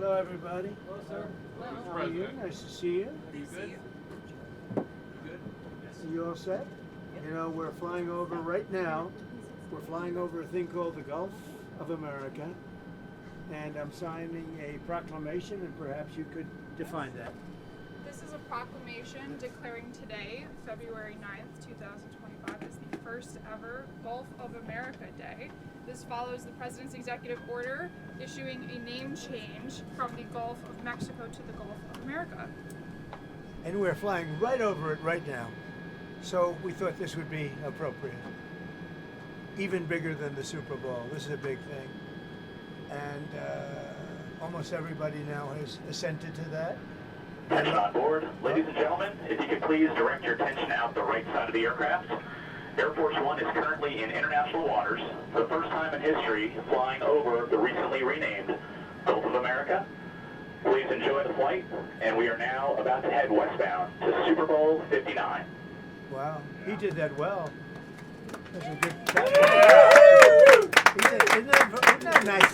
Hello, everybody. Hello, sir. How are you? Nice to see you. You good? Good? Are you all set? You know, we're flying over right now. We're flying over a thing called the Gulf of America, and I'm signing a proclamation, and perhaps you could define that. This is a proclamation declaring today, February 9th, 2025, as the first ever Gulf of America Day. This follows the President's executive order issuing a name change from the Gulf of Mexico to the Gulf of America. And we're flying right over it right now. So we thought this would be appropriate. Even bigger than the Super Bowl. This is a big thing. And almost everybody now has assented to that. Attention on board. Ladies and gentlemen, if you could please direct your attention out the right side of the aircraft. Air Force One is currently in international waters, for the first time in history, flying over the recently renamed Gulf of America. Please enjoy the flight, and we are now about to head westbound to Super Bowl 59. Wow, he did that well. That's a good Isn't that nice?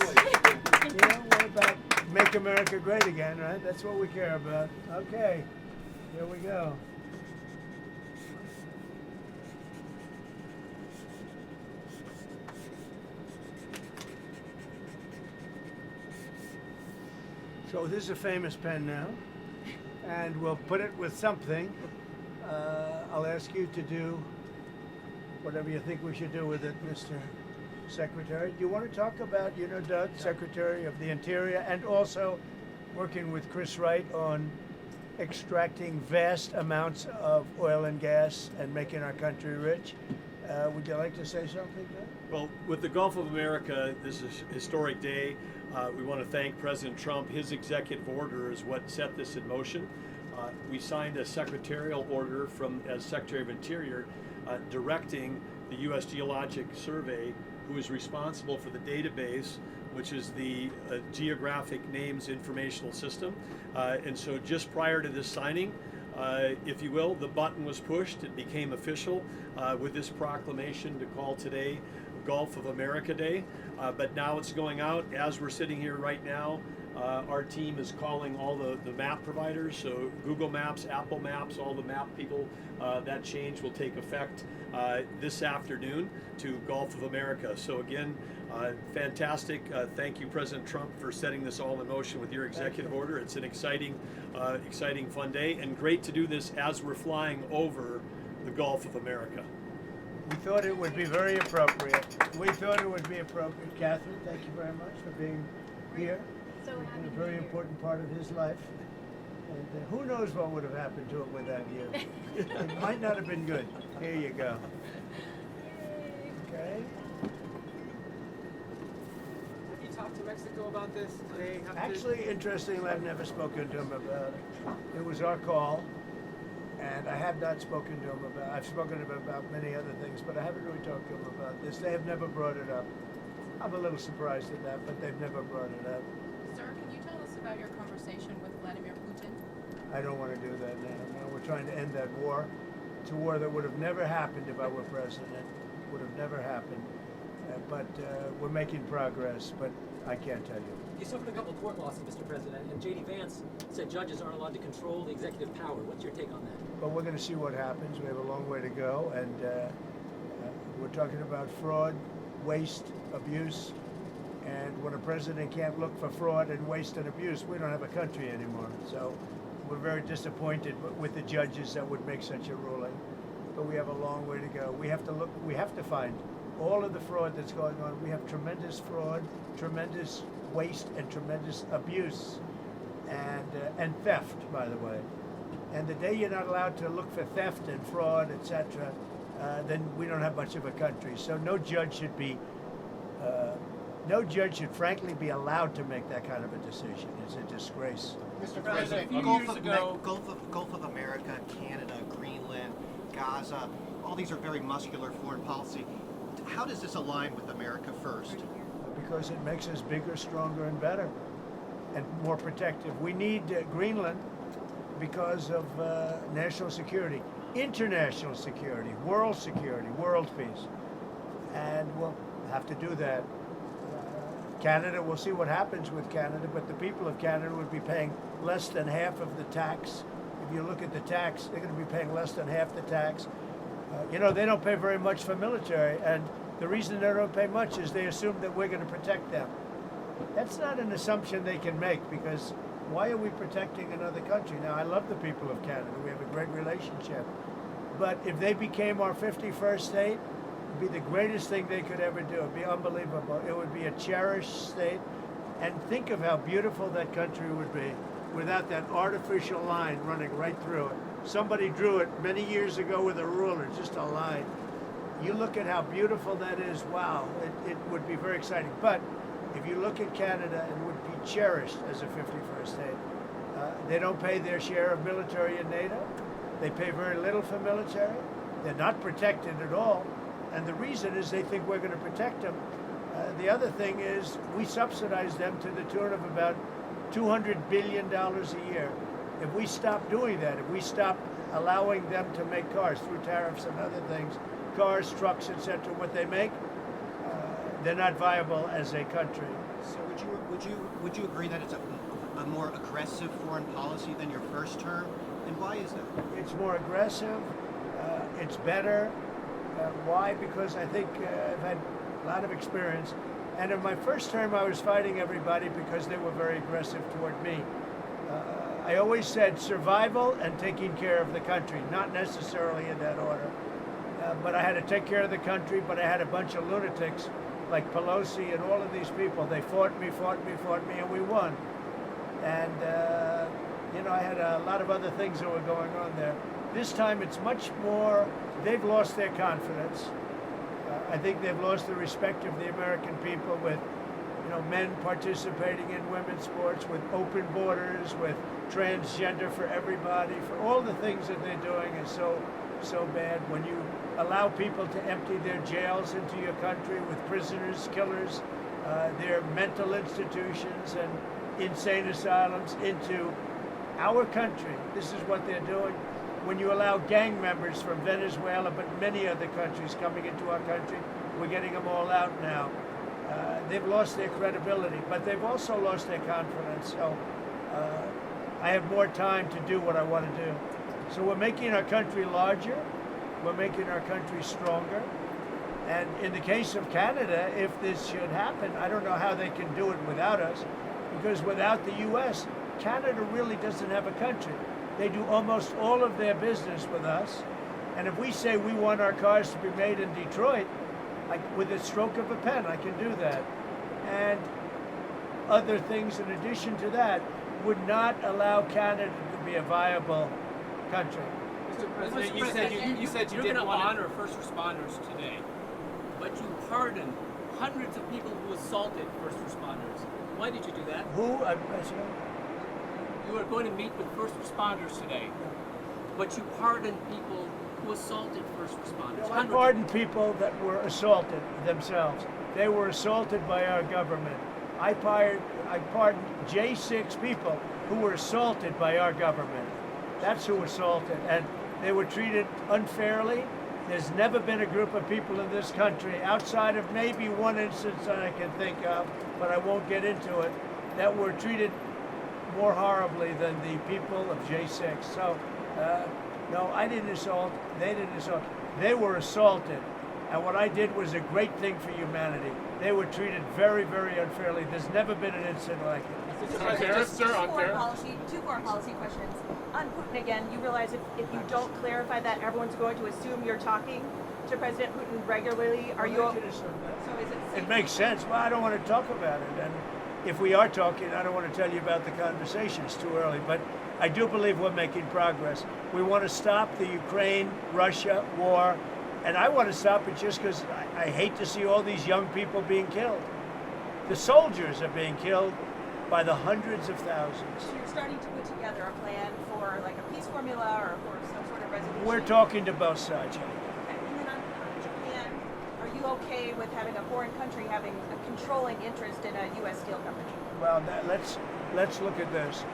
You know, what about make America great again, right? That's what we care about. Okay, here we go. So this is a famous pen now, and we'll put it with something. I'll ask you to do whatever you think we should do with it, Mr. Secretary. Do you want to talk about, you know, Doug, Secretary of the Interior, and also working with Chris Wright on extracting vast amounts of oil and gas and making our country rich? Would you like to say something, Doug? Well, with the Gulf of America, this is a historic day. We want to thank President Trump. His executive order is what set this in motion. We signed a secretarial order as Secretary of Interior directing the U.S. Geologic Survey, who is responsible for the database, which is the Geographic Names Informational System. And so just prior to this signing, if you will, the button was pushed. It became official with this proclamation to call today Gulf of America Day. But now it's going out. As we're sitting here right now, our team is calling all the map providers, so Google Maps, Apple Maps, all the map people. That change will take effect this afternoon to Gulf of America. So again, fantastic. Thank you, President Trump, for setting this all in motion with your executive order. It's an exciting, fun day, and great to do this as we're flying over the Gulf of America. We thought it would be very appropriate. Catherine, thank you very much for being here. So You've happy been to a very be here. important part of his life. And who knows what would have happened to him without you. It might not have been good. Here you go. Okay. Have you talked to Mexico about this? Do they have Actually, interestingly, I've never spoken to him about it. It was our call, and I have not spoken to him about. I've spoken to him about many other things, but I haven't really talked to him about this. They have never brought it up. I'm a little surprised at that, but they've never brought it up. Sir, can you tell us about your conversation with Vladimir Putin? I don't want to do that now. No, we're trying to end that war. It's a war that would have never happened if I were president. Would have never happened. But we're making progress, but I can't tell you. You suffered a couple of court losses, Mr. President, and J.D. Vance said judges aren't allowed to control the executive power. What's your take on that? But we're going to see what happens. We have a long way to go, and we're talking about fraud, waste, abuse, and when a president can't look for fraud and waste and abuse, we don't have a country anymore. So we're very disappointed with the judges that would make such a ruling, but we have a long way to go. We have to find all of the fraud that's going on. We have tremendous fraud, tremendous waste, and tremendous abuse, and theft, by the way. And the day you're not allowed to look for theft and fraud, etc., then we don't have much of a country. So no judge should frankly be allowed to make that kind of a decision. It's a disgrace. Mr. President, a few Gulf years of ago, Gulf of America, Canada, Greenland, Gaza, all these are very muscular foreign policy. How does this align with America First? Because it makes us bigger, stronger, and better, and more protective. We need Greenland because of national security, international security, world peace. And we'll have to do that. Canada, we'll see what happens with Canada, but the people of Canada would be paying less than half of the tax. If you look at the tax, they're going to be paying less than half the tax. You know, they don't pay very much for military, and the reason they don't pay much is they assume that we're going to protect them. That's not an assumption they can make, because why are we protecting another country? Now, I love the people of Canada. We have a great relationship. But if they became our 51st state, it would be the greatest thing they could ever do. It would be unbelievable. It would be a cherished state. And think of how beautiful that country would be without that artificial line running right through it. Somebody drew it many years ago with a ruler, just a line. You look at how beautiful that is, wow, it would be very exciting. But if you look at Canada, it would be cherished as a 51st state. They don't pay their share of military in NATO. They pay very little for military. They're not protected at all. And the reason is they think we're going to protect them. The other thing is we subsidize them to the tune of about $200 billion a year. If we stop doing that, if we stop allowing them to make cars through tariffs and other things, cars, trucks, etc., what they make, they're not viable as a country. So would you agree that it's a more aggressive foreign policy than your first term? And why is that? It's more aggressive. It's better. Why? Because I think I've had a lot of experience. And in my first term, I was fighting everybody because they were very aggressive toward me. I always said survival and taking care of the country, not necessarily in that order. But I had to take care of the country, but I had a bunch of lunatics like Pelosi and all of these people. They fought me, and we won. And, you know, I had a lot of other things that were going on there. This time it's much more, they've lost their confidence. I think they've lost the respect of the American people with, you know, men participating in women's sports, with open borders, with transgender for everybody, for all the things that they're doing is so bad. When you allow people to empty their jails into your country with prisoners, killers, their mental institutions and insane asylums into our country, this is what they're doing. When you allow gang members from Venezuela, but many other countries coming into our country, we're getting them all out now. They've lost their credibility, but they've also lost their confidence. So I have more time to do what I want to do. So we're making our country larger. We're making our country stronger. And in the case of Canada, if this should happen, I don't know how they can do it without us, because without the U.S., Canada really doesn't have a country. They do almost all of their business with us. And if we say we want our cars to be made in Detroit, with a stroke of a pen, I can do that. And other things in addition to that would not allow Canada to be a viable country. Mr. President, you said you you're didn't going to want honor first responders today, but you pardoned hundreds of people who assaulted first responders. Why did you do that? Who? You are going to meet with first responders today, but you pardoned people who assaulted first responders. I pardoned people that were assaulted themselves. They were assaulted by our government. I pardoned J6 people who were assaulted by our government. That's who assaulted, and they were treated unfairly. There's never been a group of people in this country, outside of maybe one instance that I can think of, but I won't get into it, that were treated more horribly than the people of J6. So, no, I didn't assault. They didn't assault. They were assaulted. And what I did was a great thing for humanity. They were treated very, very unfairly. There's never been an incident like it. Two foreign policy questions. On Putin again, you realize if you don't clarify that, everyone's going to assume you're talking to President Putin regularly. Are you? Well, they can assume that. So is it? It makes sense. Well, I don't want to talk about it. And if we are talking, I don't want to tell you about the conversation. It's too early. But I do believe we're making progress. We want to stop the Ukraine-Russia war. And I want to stop it just because I hate to see all these young people being killed. The soldiers are being killed by the hundreds of thousands. So you're starting to put together a plan for like a peace formula or for some sort of resolution? We're talking to both sides. Okay. And then on Japan, are you okay with having a foreign country having a controlling interest in a U.S. steel company? Well, let's look at this.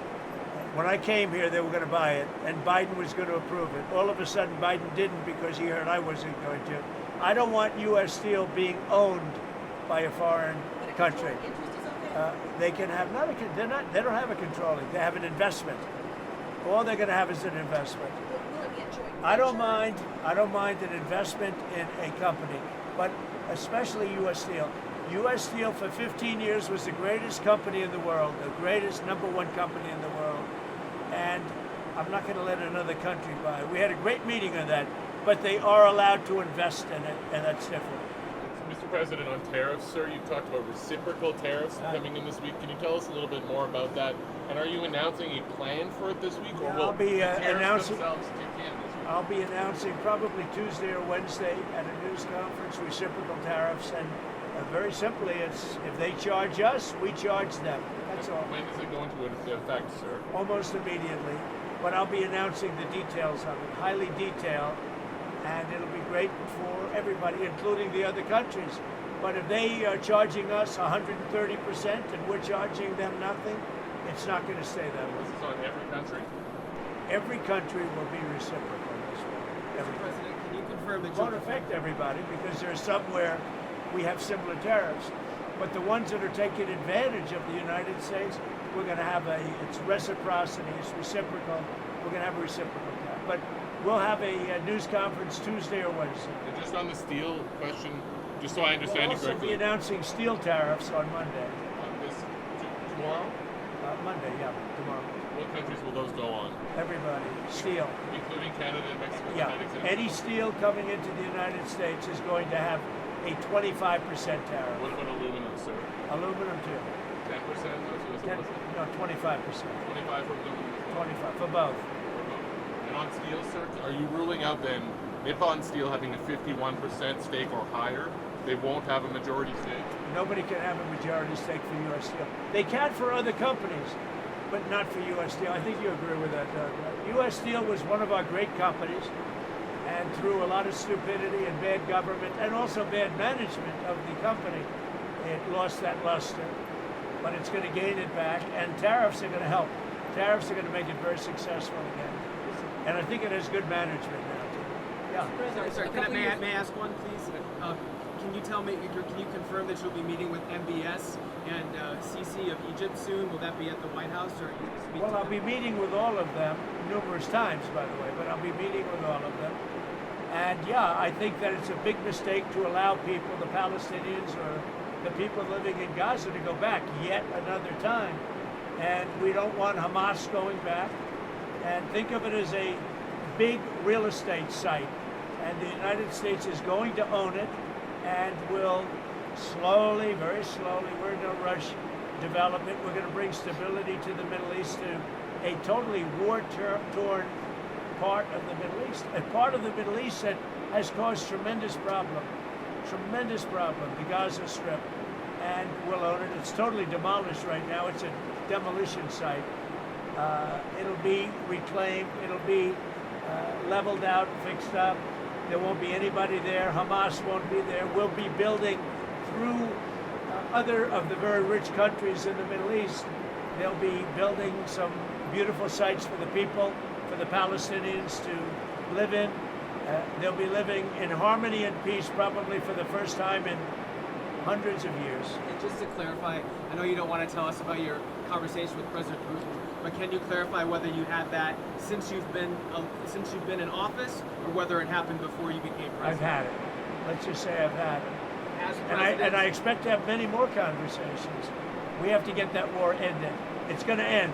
When I came here, they were going to buy it, and Biden was going to approve it. All of a sudden, Biden didn't because he heard I wasn't going to. I don't want U.S. steel being owned by a foreign country. But a controlling interest is they can have they don't have a controlling. They have an investment. All they're going to have is an investment. Will it be a joint I don't venture? mind an investment in a company, but especially U.S. Steel. U.S. Steel for 15 years was the greatest company in the world, the greatest #1 company in the world, and I'm not going to let another country buy it. We had a great meeting on that, but they are allowed to invest in it, and that's different. Mr. President, on tariffs, sir, you talked about reciprocal tariffs coming in this week. Can you tell us a little bit more about that? And are you announcing a plan for it this week, or will I'll be the tariffs announcing. themselves kick in this week? I'll be announcing probably Tuesday or Wednesday at a news conference reciprocal tariffs, and very simply, it's if they charge us, we charge them. That's all. When is it going to affect, sir? Almost immediately, but I'll be announcing the details of it, highly detailed, and it'll be great for everybody, including the other countries. But if they are charging us 130% and we're charging them nothing, it's not going to stay that way. This is on every country? Every country will be reciprocal in this way. Every Mr. President, can you confirm that It won't affect everybody because there's somewhere we have similar tariffs. But the ones that are taking advantage of the United States, we're going to have it's reciprocity, it's reciprocal. We're going to have a reciprocal tariff. But we'll have a news conference Tuesday or Wednesday. And just on the steel question, just so I understand We'll you also be correctly, announcing steel tariffs on Monday. on this tomorrow, Monday, yeah, tomorrow. what countries will those go on? Everybody, steel. Including Canada and Mexico? Yeah, United States? any steel coming into the United States is going to have a 25% tariff. What about aluminum, sir? Aluminum too. 10%? No, 25%. 25 for aluminum? 25 for both. And on steel, sir, are you ruling out then Nippon Steel having a 51% stake or higher? They won't have a majority stake? Nobody can have a majority stake for U.S. Steel. They can for other companies, but not for U.S. Steel. I think you agree with that, Doug. Right? U.S. Steel was one of our great companies, and through a lot of stupidity and bad government and also bad management of the company, it lost that luster. But it's going to gain it back, and tariffs are going to help. Tariffs are going to make it very successful again. And I think it has good management now, too. Yeah. Sorry, may I ask one, please? Can you tell me? Can you confirm that you'll be meeting with MBS and CC of Egypt soon? Will that be at the White House, or you speak Well, to I'll them? be meeting with all of them numerous times, by the way, but I'll be meeting with all of them. And yeah, I think that it's a big mistake to allow people, the Palestinians or the people living in Gaza, to go back yet another time. And we don't want Hamas going back. And think of it as a big real estate site. And the United States is going to own it and will slowly, very slowly, we're in no rush, develop it. We're going to bring stability to the Middle East, to a totally war-torn part of the Middle East. A part of the Middle East that has caused tremendous problem, the Gaza Strip. And we'll own it. It's totally demolished right now. It's a demolition site. It'll be reclaimed. It'll be leveled out, fixed up. There won't be anybody there. Hamas won't be there. We'll be building through other of the very rich countries in the Middle East. They'll be building some beautiful sites for the people, for the Palestinians to live in. They'll be living in harmony and peace probably for the first time in hundreds of years. And just to clarify, I know you don't want to tell us about your conversation with President Putin, but can you clarify whether you had that since you've been in office, or whether it happened before you became president? I've had it. Let's just say I've had it. As And president, I expect to have many more conversations. We have to get that war ended. It's going to end,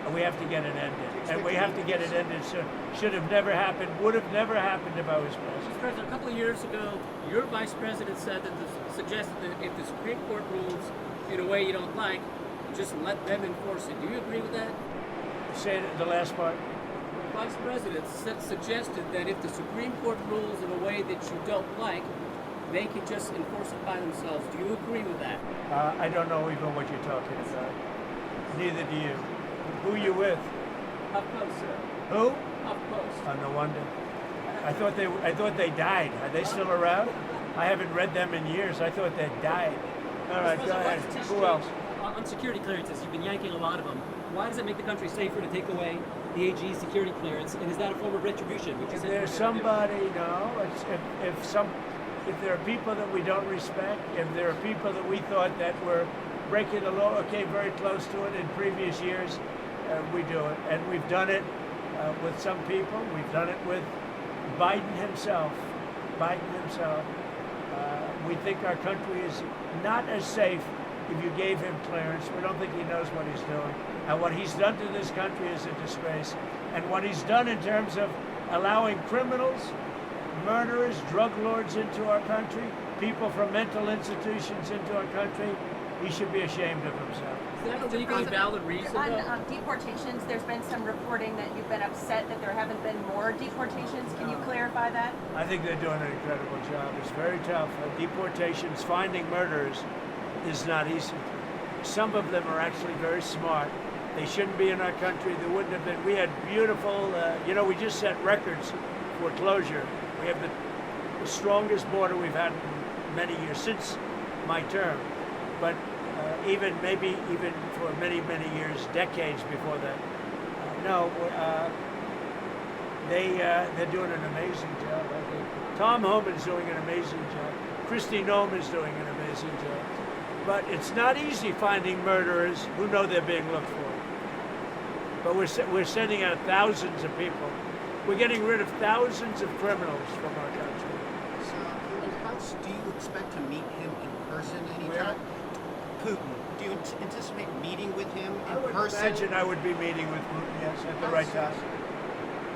and we have to get it ended. And we have to get it ended soon. Should have never happened, would have never happened if I was president. Mr. President, a couple of years ago, your vice president said suggested that if the Supreme Court rules in a way you don't like, just let them enforce it. Do you agree with that? Say the last part. The vice president suggested that if the Supreme Court rules in a way that you don't like, they can just enforce it by themselves. Do you agree with that? I don't know even what you're talking about. Neither do you. Who you with? HuffPost, sir. Who? HuffPost. Oh, no wonder. I thought they died. Are they still around? I haven't read them in years. I thought they died. All right, go ahead. Who else? On security clearances, you've been yanking a lot of them. Why does it make the country safer to take away the AG's security clearance? And is that a form of retribution? Which If is there's somebody, no. If there are people that we don't respect, if there are people that we thought that were breaking the law, came very close to it in previous years. We do it, and we've done it with some people. We've done it with Biden himself. We think our country is not as safe if you gave him clearance. We don't think he knows what he's doing. And what he's done to this country is a disgrace. And what he's done in terms of allowing criminals, murderers, drug lords into our country, people from mental institutions into our country, he should be ashamed of himself. Is that a legally valid reason? On deportations, there's been some reporting that you've been upset that there haven't been more deportations. Can you clarify that? I think they're doing an incredible job. It's very tough. Deportations, finding murderers is not easy. Some of them are actually very smart. They shouldn't be in our country. They wouldn't have been. We had beautiful, we just set records for closure. We have the strongest border we've had in many years, since my term. But even for many years, decades before that. They're doing an amazing job. I think Tom Homan's doing an amazing job. Kristi Noem's doing an amazing job. But it's not easy finding murderers who know they're being looked for. But we're sending out thousands of people. We're getting rid of thousands of criminals from our country. So, do you expect to meet him in person anytime? Putin. Do you anticipate meeting with him in person? I imagine I would be meeting with Putin, yes, at the right time.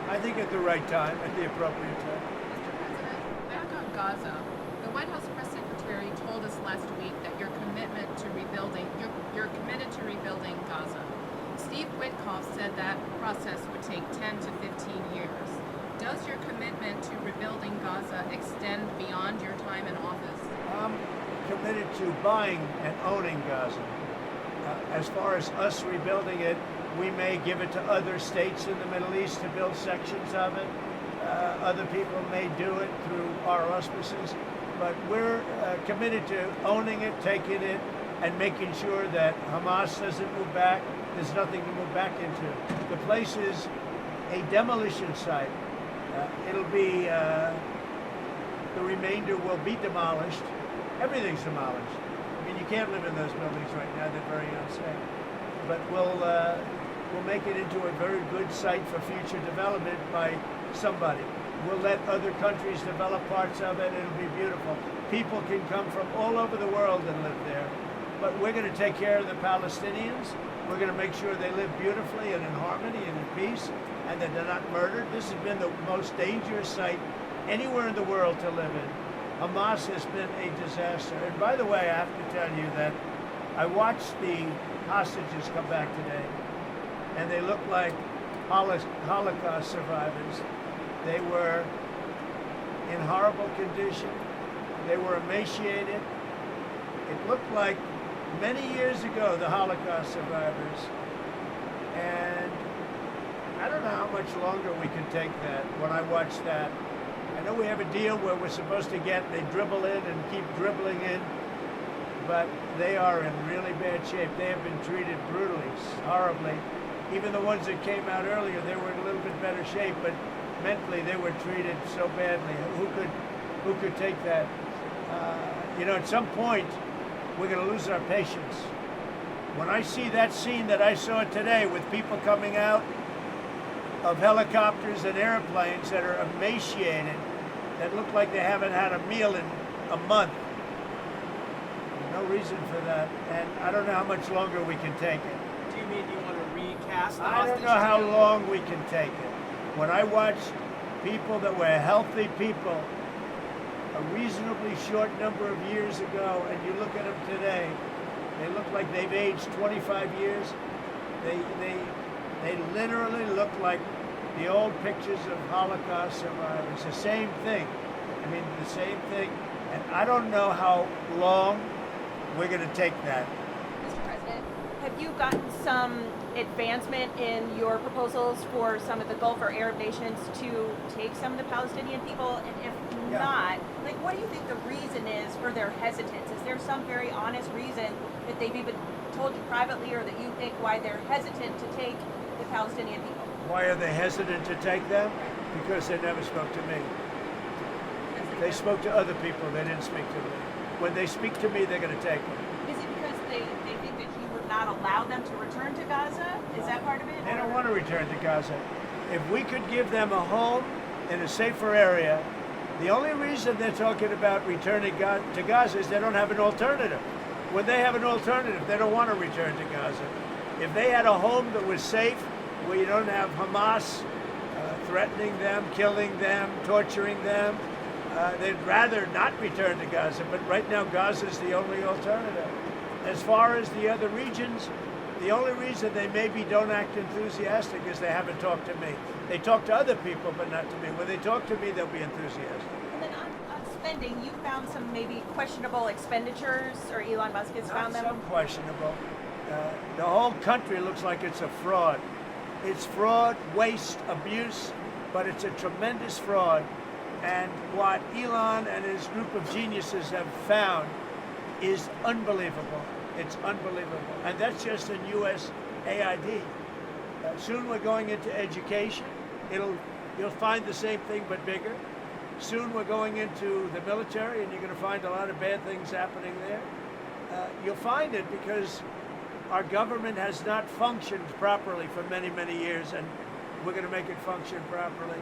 I think at the right time, at the appropriate time. Mr. President, back on Gaza, the White House press secretary told us last week that you're committed to rebuilding Gaza. Steve Witkoff said that process would take 10 to 15 years. Does your commitment to rebuilding Gaza extend beyond your time in office? I'm committed to buying and owning Gaza. As far as us rebuilding it, we may give it to other states in the Middle East to build sections of it. Other people may do it through our auspices. But we're committed to owning it, taking it, and making sure that Hamas doesn't move back. There's nothing to move back into. The place is a demolition site. It'll be, the remainder will be demolished. Everything's demolished. I mean, you can't live in those buildings right now. They're very unsafe. But we'll make it into a very good site for future development by somebody. We'll let other countries develop parts of it. It'll be beautiful. People can come from all over the world and live there. But we're going to take care of the Palestinians. We're going to make sure they live beautifully and in harmony and in peace, and that they're not murdered. This has been the most dangerous site anywhere in the world to live in. Hamas has been a disaster. And by the way, I have to tell you that I watched the hostages come back today, and they look like Holocaust survivors. They were in horrible condition. They were emaciated. It looked like many years ago, the Holocaust survivors. And I don't know how much longer we can take that. When I watch that, I know we have a deal where we're supposed to they dribble in and keep dribbling in, but they are in really bad shape. They have been treated brutally, horribly. Even the ones that came out earlier, they were in a little bit better shape, but mentally they were treated so badly. Who could take that? At some point, we're going to lose our patience. When I see that scene that I saw today with people coming out of helicopters and airplanes that are emaciated, that look like they haven't had a meal in a month, no reason for that. And I don't know how much longer we can take it. Do you mean you want to recast the I don't know how long we can take it. When I watch people that were healthy people a reasonably short number of years ago, and you look at them today, they look like they've aged 25 years. They literally look like the old pictures of Holocaust survivors. The same thing. I mean, the same thing. And I don't know how long we're going to take that. Mr. President, have you gotten some advancement in your proposals for some of the Gulf or Arab nations to take some of the Palestinian people? And if not, what do you think the reason is for their hesitance? Is there some very honest reason that they've even told you privately, or that you think why they're hesitant to take the Palestinian people? Why are they hesitant to take them? Because they never spoke to me. They spoke to other people. They didn't speak to me. When they speak to me, they're going to take them. Is it because they feel allow them to return to Gaza? Is that part of it? They or- don't want to return to Gaza. If we could give them a home in a safer area, the only reason they're talking about returning to Gaza is they don't have an alternative. When they have an alternative, they don't want to return to Gaza. If they had a home that was safe, where you don't have Hamas threatening them, killing them, torturing them, they'd rather not return to Gaza. But right now, Gaza is the only alternative. As far as the other regions, the only reason they maybe don't act enthusiastic is they haven't talked to me. They talk to other people, but not to me. When they talk to me, they'll be enthusiastic. And then on spending, you found some maybe questionable expenditures, or Elon Musk has found them? Some questionable. The whole country looks like it's a fraud. It's fraud, waste, abuse, but it's a tremendous fraud. And what Elon and his group of geniuses have found is unbelievable. It's unbelievable. And that's just in USAID. Soon we're going into education. You'll find the same thing but bigger. Soon we're going into the military, and you're going to find a lot of bad things happening there. You'll find it because our government has not functioned properly for many, many years, and we're going to make it function properly.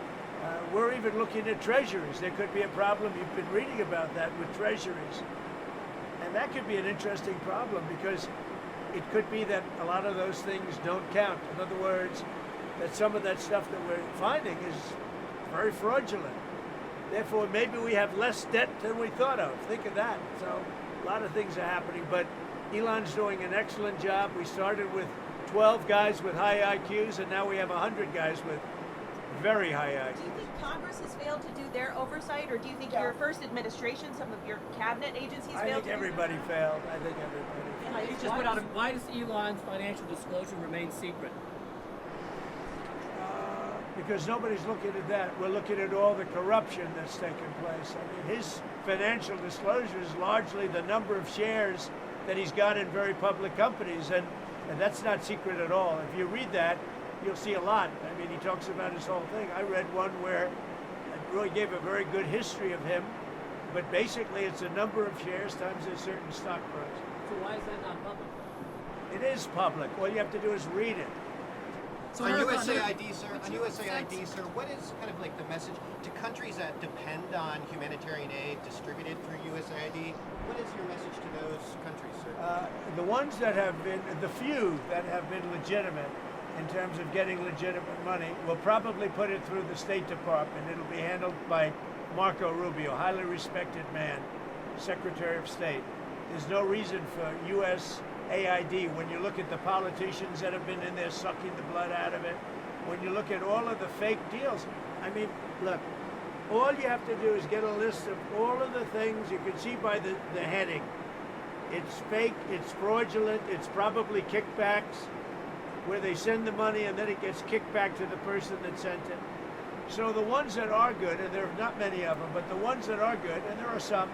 We're even looking at treasuries. There could be a problem. You've been reading about that with treasuries. And that could be an interesting problem because it could be that a lot of those things don't count. In other words, that some of that stuff that we're finding is very fraudulent. Therefore, maybe we have less debt than we thought of. Think of that. So a lot of things are happening, but Elon's doing an excellent job. We started with 12 guys with high IQs, and now we have 100 guys with very high IQs. Do you think Congress has failed to do their oversight, or do you think your first administration, some of your cabinet agencies I failed think to everybody do failed. I think everybody failed. He just put out why does Elon's financial disclosure remain secret? Because nobody's looking at that. We're looking at all the corruption that's taken place. I mean, his financial disclosure is largely the number of shares that he's got in very public companies, and that's not secret at all. If you read that, you'll see a lot. I mean, he talks about his whole thing. I read one where it really gave a very good history of him, but basically it's a number of shares times a certain stock price. So why is that not public? It is public. All you have to do is read it. So On another- USAID, sir, what is kind of like the message to countries that depend on humanitarian aid distributed through USAID? What is your message to those countries, sir? The ones that have been, the few that have been legitimate in terms of getting legitimate money, will probably put it through the State Department. It'll be handled by Marco Rubio, highly respected man, Secretary of State. There's no reason for USAID, when you look at the politicians that have been in there sucking the blood out of it, when you look at all of the fake deals, I mean, look, all you have to do is get a list of all of the things you can see by the heading. It's fake, it's fraudulent, it's probably kickbacks, where they send the money and then it gets kicked back to the person that sent it. So the ones that are good, and there are not many of them, but the ones that are good, and there are some,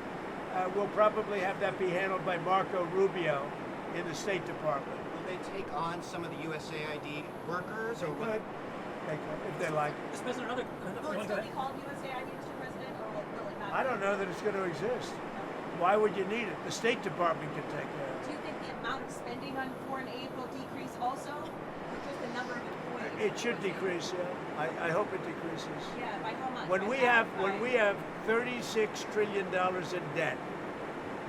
will probably have that be handled by Marco Rubio in the State Department. Will they take on some of the USAID workers, or what? They could, if they like. Mr. President, Will it still be called USAID, Mr. President, or will it not? I don't know that it's going to exist. Why would you need it? The State Department can take care of it. Do you think the amount of spending on foreign aid will decrease also, or just the number of employees? It should decrease, yeah. I hope it decreases. Yeah, by how much? When By we half, have $36 trillion in debt,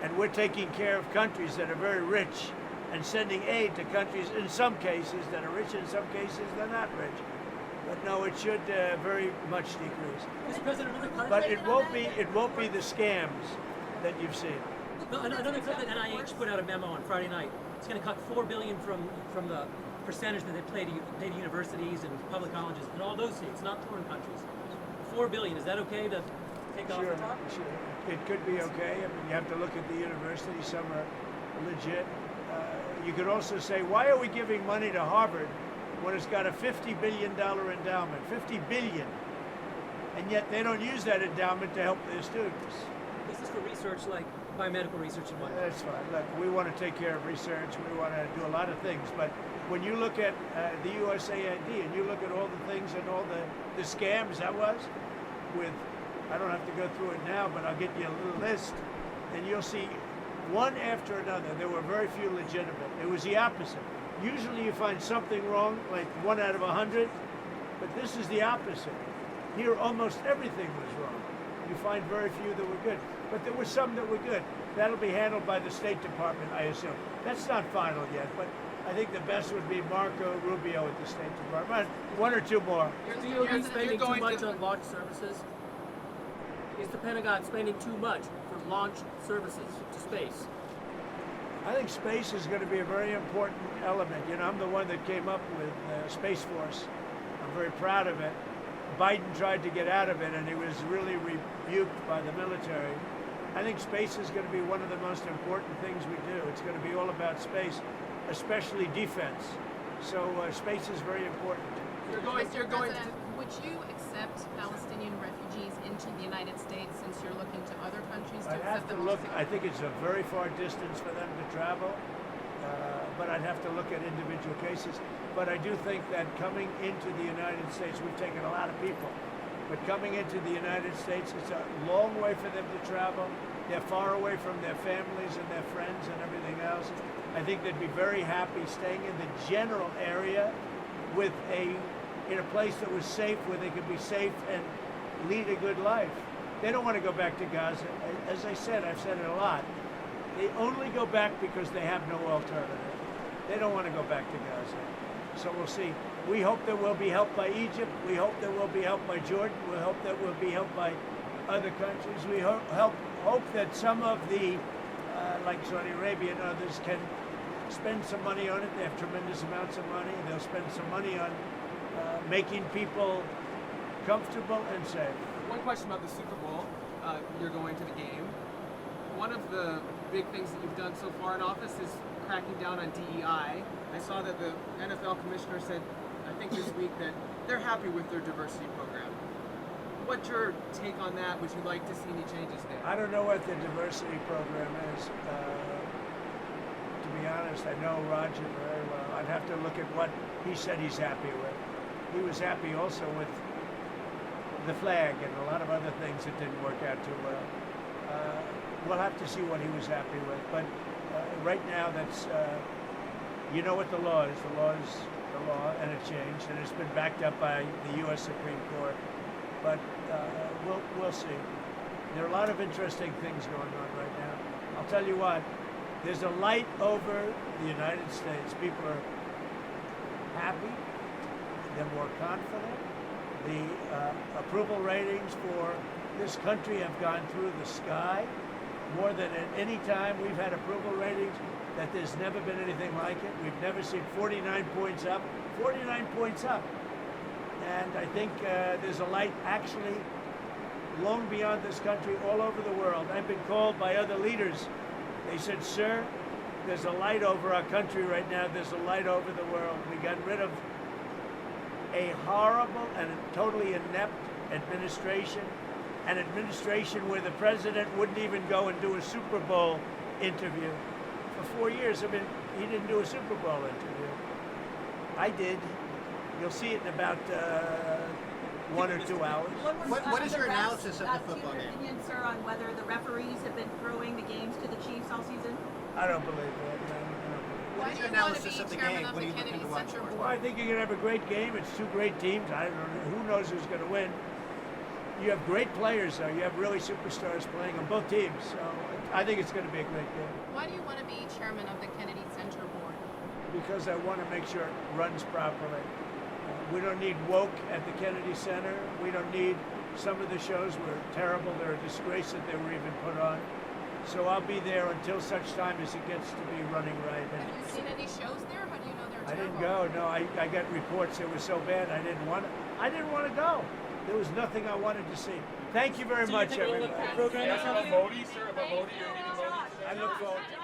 and we're taking care of countries that are very rich and sending aid to countries in some cases that are rich, in some cases they're not rich. But no, it should very much decrease. Mr. President, another country. But it won't be the scams that you've seen. No, another country, the NIH put out a memo on Friday night. It's going to cut $4 billion from the percentage that they pay to universities and public colleges and all those seats, not foreign countries. $4 billion. Is that okay to take off the top? Sure. It could be okay. I mean, you have to look at the universities. Some are legit. You could also say, why are we giving money to Harvard when it's got a $50 billion endowment? $50 billion. And yet they don't use that endowment to help their students. This is for research like biomedical research and whatnot. That's fine. Look, we want to take care of research. We want to do a lot of things. But when you look at the USAID and you look at all the things and all the scams that was with, I don't have to go through it now, but I'll get you a little list, and you'll see one after another. There were very few legitimate. It was the opposite. Usually you find something wrong, like 1 out of 100, but this is the opposite. Here, almost everything was wrong. You find very few that were good, but there were some that were good. That'll be handled by the State Department, I assume. That's not final yet, but I think the best would be Marco Rubio at the State Department. 1 or 2 more. Is the DoD spending too much on launch services? Is the Pentagon spending too much for launch services to space? I think space is going to be a very important element. You know, I'm the one that came up with Space Force. I'm very proud of it. Biden tried to get out of it, and he was really rebuked by the military. I think space is going to be one of the most important things we do. It's going to be all about space, especially defense. So space is very important. Mr. President, would you accept Palestinian refugees into the United States since you're looking to other countries to I'd have accept to them? look. I think it's a very far distance for them to travel, but I'd have to look at individual cases. But I do think that coming into the United States, we've taken a lot of people, but coming into the United States, it's a long way for them to travel. They're far away from their families and their friends and everything else. I think they'd be very happy staying in the general area with in a place that was safe, where they could be safe and lead a good life. They don't want to go back to Gaza. As I said, I've said it a lot. They only go back because they have no alternative. They don't want to go back to Gaza. So we'll see. We hope that we'll be helped by Egypt. We hope that we'll be helped by Jordan. We hope that we'll be helped by other countries. We hope that some of the, like Saudi Arabia and others, can spend some money on it. They have tremendous amounts of money. They'll spend some money on making people comfortable and safe. One question about the Super Bowl. You're going to the game. One of the big things that you've done so far in office is cracking down on DEI. I saw that the NFL commissioner said, I think this week, that they're happy with their diversity program. What's your take on that? Would you like to see any changes there? I don't know what the diversity program is. To be honest, I know Roger very well. I'd have to look at what he said he's happy with. He was happy also with the flag and a lot of other things that didn't work out too well. We'll have to see what he was happy with. But right now, that's, you know what the law is. The law is the law, and it changed, and it's been backed up by the U.S. Supreme Court. But we'll see. There are a lot of interesting things going on right now. I'll tell you what, there's a light over the United States. People are happy. They're more confident. The approval ratings for this country have gone through the sky. More than at any time we've had approval ratings, that there's never been anything like it. We've never seen 49 points up. 49 points up. And I think there's a light actually long beyond this country, all over the world. I've been called by other leaders. They said, sir, there's a light over our country right now. There's a light over the world. We got rid of a horrible and totally inept administration, an administration where the president wouldn't even go and do a Super Bowl interview. For 4 years, I mean, he didn't do a Super Bowl interview. I did. You'll see it in about 1 or 2 hours. What is your analysis of the football your game? opinion, sir, on whether the referees have been throwing the games to the Chiefs all season? I don't believe that. No, I don't believe that. What is your analysis of the game? What are you looking to watch for? Well, I think you're going to have a great game. It's 2 great teams. I don't know. Who knows who's going to win? You have great players, though. You have really superstars playing on both teams. So I think it's going to be a great game. Why do you want to be chairman of the Kennedy Center Board? Because I want to make sure it runs properly. We don't need woke at the Kennedy Center. We don't need, some of the shows were terrible. They're a disgrace that they were even put on. So I'll be there until such time as it gets to be running right. And Have you seen any shows there? How do you know they're I terrible? didn't go. No, I got reports it was so bad. I didn't want to go. There was nothing I wanted to see. Thank you very much, So you take a look everybody. at the program or something? About Modi, sir? About Modi, you're gonna Modi? I look forward to it.